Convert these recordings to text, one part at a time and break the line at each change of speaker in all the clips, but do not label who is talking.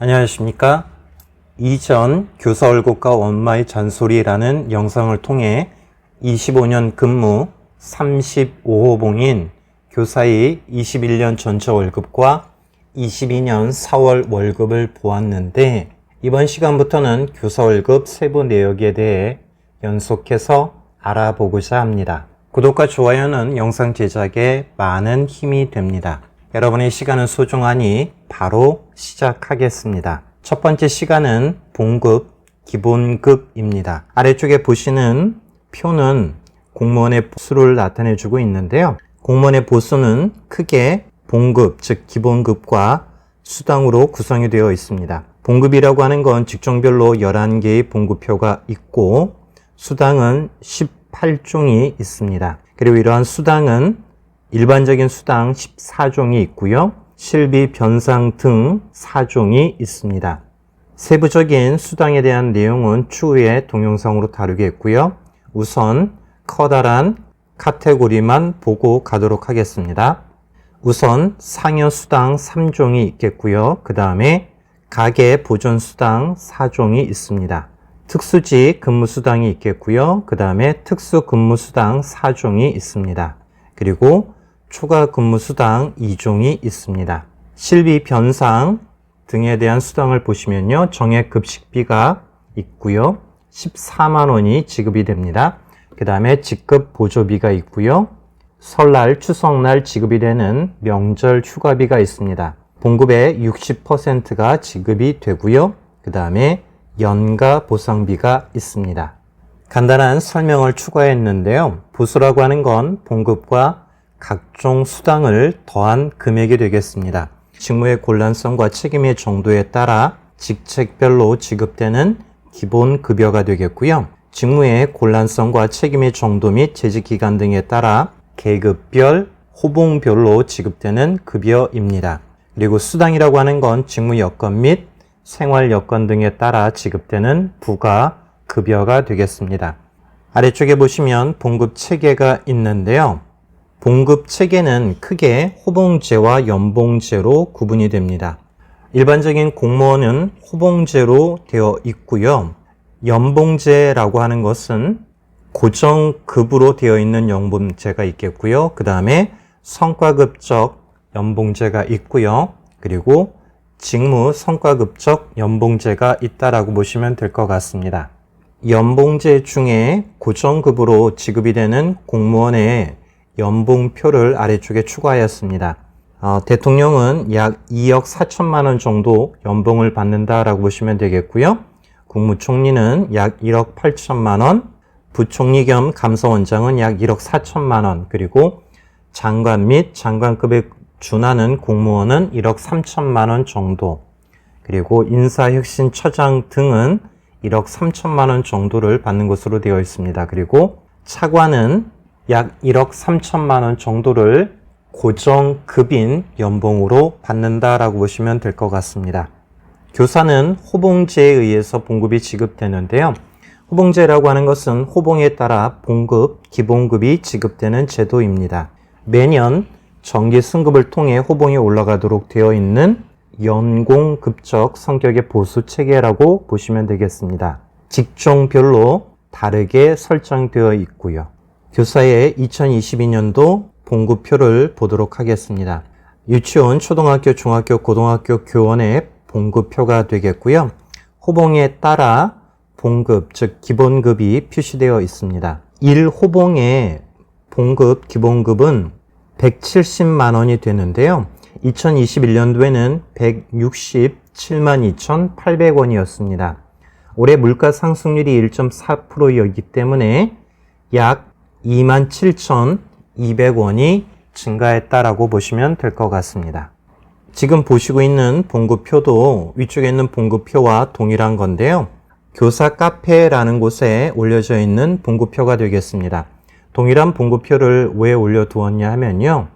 안녕하십니까. 이전 교사 월급과 엄마의 잔소리라는 영상을 통해 25년 근무 35호봉인 교사의 21년 전체 월급과 22년 4월 월급을 보았는데, 이번 시간부터는 교사 월급 세부 내역에 대해 연속해서 알아보고자 합니다. 구독과 좋아요는 영상 제작에 많은 힘이 됩니다. 여러분의 시간은 소중하니 바로 시작하겠습니다. 첫 번째 시간은 봉급, 기본급입니다. 아래쪽에 보시는 표는 공무원의 보수를 나타내주고 있는데요. 공무원의 보수는 크게 봉급, 즉 기본급과 수당으로 구성이 되어 있습니다. 봉급이라고 하는 건 직종별로 11개의 봉급표가 있고, 수당은 18종이 있습니다. 그리고 이러한 수당은 일반적인 수당 14종이 있고요. 실비, 변상 등 4종이 있습니다. 세부적인 수당에 대한 내용은 추후에 동영상으로 다루겠고요. 우선 커다란 카테고리만 보고 가도록 하겠습니다. 우선 상여수당 3종이 있겠고요. 그 다음에 가계보존수당 4종이 있습니다. 특수직 근무수당이 있겠고요. 그 다음에 특수근무수당 4종이 있습니다. 그리고 초과 근무수당 2종이 있습니다. 실비, 변상 등에 대한 수당을 보시면요. 정액급식비가 있고요. 14만 원이 지급이 됩니다. 그 다음에 직급 보조비가 있고요. 설날, 추석날 지급이 되는 명절 휴가비가 있습니다. 봉급의 60%가 지급이 되고요. 그 다음에 연가 보상비가 있습니다. 간단한 설명을 추가했는데요. 보수라고 하는 건 봉급과 각종 수당을 더한 금액이 되겠습니다. 직무의 곤란성과 책임의 정도에 따라 직책별로 지급되는 기본급여가 되겠고요. 직무의 곤란성과 책임의 정도 및 재직기간 등에 따라 계급별, 호봉별로 지급되는 급여입니다. 그리고 수당이라고 하는 건 직무 여건 및 생활 여건 등에 따라 지급되는 부가 급여가 되겠습니다. 아래쪽에 보시면 봉급 체계가 있는데요. 봉급 체계는 크게 호봉제와 연봉제로 구분이 됩니다. 일반적인 공무원은 호봉제로 되어 있고요. 연봉제라고 하는 것은 고정급으로 되어 있는 연봉제가 있겠고요. 그 다음에 성과급적 연봉제가 있고요. 그리고 직무 성과급적 연봉제가 있다라고 보시면 될 것 같습니다. 연봉제 중에 고정급으로 지급이 되는 공무원의 연봉표를 아래쪽에 추가하였습니다. 대통령은 약 2억 4천만 원 정도 연봉을 받는다라고 보시면 되겠고요. 국무총리는 약 1억 8천만 원, 부총리 겸 감사원장은 약 1억 4천만 원, 그리고 장관 및 장관급에 준하는 공무원은 1억 3천만 원 정도, 그리고 인사혁신처장 등은 1억 3천만 원 정도를 받는 것으로 되어 있습니다. 그리고 차관은 약 1억 3천만 원 정도를 고정급인 연봉으로 받는다라고 보시면 될 것 같습니다. 교사는 호봉제에 의해서 봉급이 지급되는데요. 호봉제라고 하는 것은 호봉에 따라 봉급, 기본급이 지급되는 제도입니다. 매년 정기 승급을 통해 호봉이 올라가도록 되어 있는 연공급적 성격의 보수 체계라고 보시면 되겠습니다. 직종별로 다르게 설정되어 있고요. 교사의 2022년도 봉급표를 보도록 하겠습니다. 유치원, 초등학교, 중학교, 고등학교 교원의 봉급표가 되겠고요. 호봉에 따라 봉급, 즉 기본급이 표시되어 있습니다. 1호봉의 봉급, 기본급은 170만 원이 되는데요. 2021년도에는 167만 2,800원이었습니다. 올해 물가 상승률이 1.4%였기 때문에 약 27,200원이 증가했다라고 보시면 될 것 같습니다. 지금 보시고 있는 봉급표도 위쪽에 있는 봉급표와 동일한 건데요. 교사 카페라는 곳에 올려져 있는 봉급표가 되겠습니다. 동일한 봉급표를 왜 올려두었냐 하면요.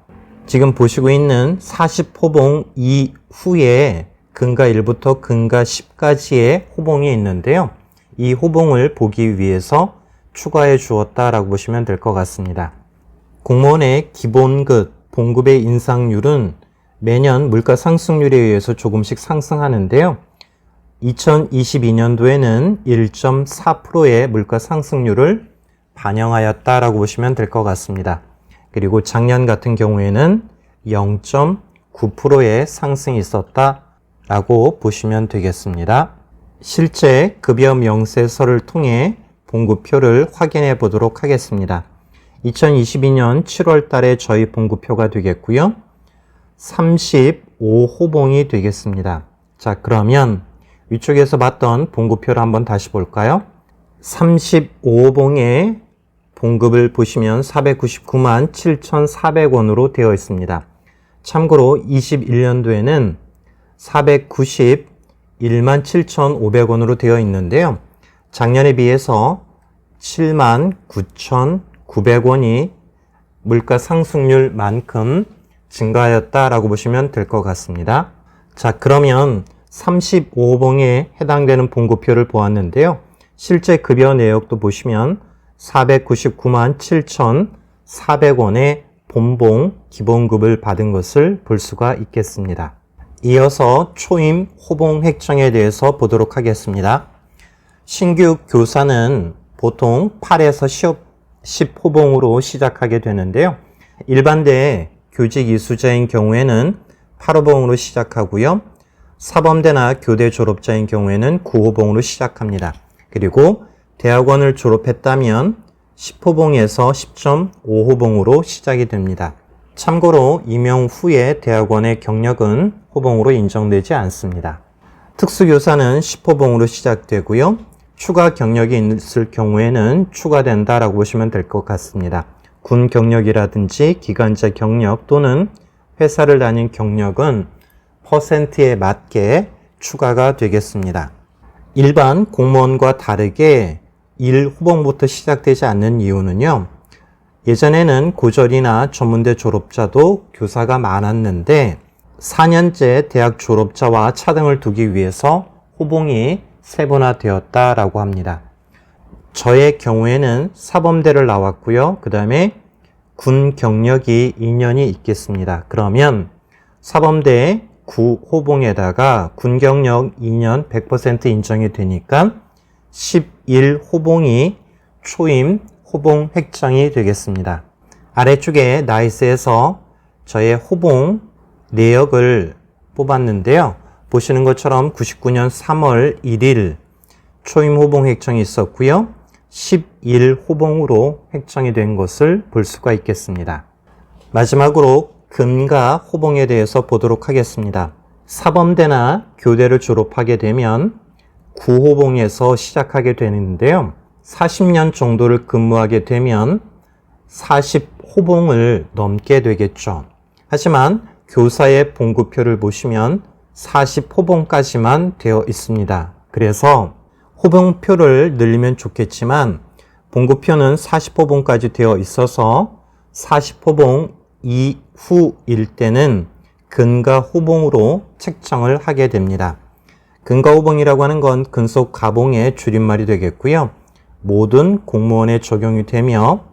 지금 보시고 있는 40호봉 이후에 근가 1부터 근가 10까지의 호봉이 있는데요. 이 호봉을 보기 위해서 추가해 주었다라고 보시면 될 것 같습니다. 공무원의 기본급, 봉급의 인상률은 매년 물가 상승률에 의해서 조금씩 상승하는데요. 2022년도에는 1.4%의 물가 상승률을 반영하였다라고 보시면 될 것 같습니다. 그리고 작년 같은 경우에는 0.9%의 상승이 있었다라고 보시면 되겠습니다. 실제 급여 명세서를 통해 봉급표를 확인해 보도록 하겠습니다. 2022년 7월 달에 저희 봉급표가 되겠고요. 35호봉이 되겠습니다. 자, 그러면 위쪽에서 봤던 봉급표를 한번 다시 볼까요? 35호봉의 봉급을 보시면 499만 7,400원으로 되어 있습니다. 참고로 21년도에는 491만 7,500원으로 되어 있는데요. 작년에 비해서 7만 9,900원이 물가 상승률만큼 증가하였다라고 보시면 될 것 같습니다. 자, 그러면 35호봉에 해당되는 봉급표를 보았는데요. 실제 급여 내역도 보시면 499만 7,400원의 본봉 기본급을 받은 것을 볼 수가 있겠습니다. 이어서 초임 호봉 획정에 대해서 보도록 하겠습니다. 신규 교사는 보통 8에서 10호봉으로 시작하게 되는데요. 일반대 교직 이수자인 경우에는 8호봉으로 시작하고요. 사범대나 교대 졸업자인 경우에는 9호봉으로 시작합니다. 그리고 대학원을 졸업했다면 10호봉에서 10.5호봉으로 시작이 됩니다. 참고로 임용 후에 대학원의 경력은 호봉으로 인정되지 않습니다. 특수교사는 10호봉으로 시작되고요. 추가 경력이 있을 경우에는 추가된다라고 보시면 될 것 같습니다. 군 경력이라든지 기간제 경력 또는 회사를 다닌 경력은 퍼센트에 맞게 추가가 되겠습니다. 일반 공무원과 다르게 1호봉부터 시작되지 않는 이유는요. 예전에는 고졸이나 전문대 졸업자도 교사가 많았는데 4년제 대학 졸업자와 차등을 두기 위해서 호봉이 세분화되었다라고 합니다. 저의 경우에는 사범대를 나왔고요. 그 다음에 군 경력이 2년이 있겠습니다. 그러면 사범대 9호봉에다가 군 경력 2년 100% 인정이 되니까 11호봉이 초임 호봉 획정이 되겠습니다. 아래쪽에 나이스에서 저의 호봉 내역을 뽑았는데요. 보시는 것처럼 99년 3월 1일 초임 호봉 획정이 있었고요. 11호봉으로 획정이 된 것을 볼 수가 있겠습니다. 마지막으로 근가 호봉에 대해서 보도록 하겠습니다. 사범대나 교대를 졸업하게 되면 9호봉에서 시작하게 되는데요. 40년 정도를 근무하게 되면 40호봉을 넘게 되겠죠. 하지만 교사의 봉급표를 보시면 40호봉까지만 되어 있습니다. 그래서 호봉표를 늘리면 좋겠지만 봉급표는 40호봉까지 되어 있어서 40호봉 이후일 때는 근가 호봉으로 책정을 하게 됩니다. 근가 호봉이라고 하는 건 근속 가봉의 줄임말이 되겠고요. 모든 공무원에 적용이 되며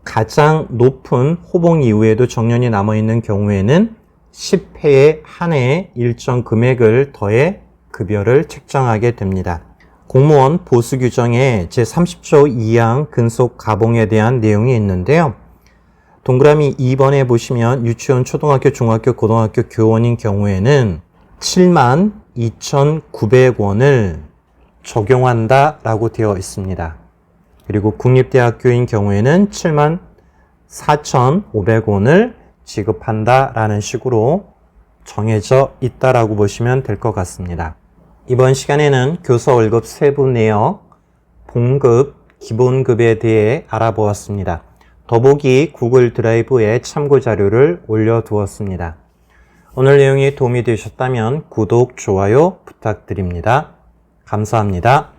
가장 높은 호봉 이후에도 정년이 남아있는 경우에는 10회에 한 해의 일정 금액을 더해 급여를 책정하게 됩니다. 공무원 보수 규정에 제30조 2항 근속 가봉에 대한 내용이 있는데요. 동그라미 2번에 보시면 유치원, 초등학교, 중학교, 고등학교 교원인 경우에는 72,900원을 적용한다라고 되어 있습니다. 그리고 국립대학교인 경우에는 74,500원을 지급한다라는 식으로 정해져 있다라고 보시면 될 것 같습니다. 이번 시간에는 교사 월급 세부 내역, 봉급, 기본급에 대해 알아보았습니다. 더보기 구글 드라이브에 참고 자료를 올려두었습니다. 오늘 내용이 도움이 되셨다면 구독, 좋아요 부탁드립니다. 감사합니다.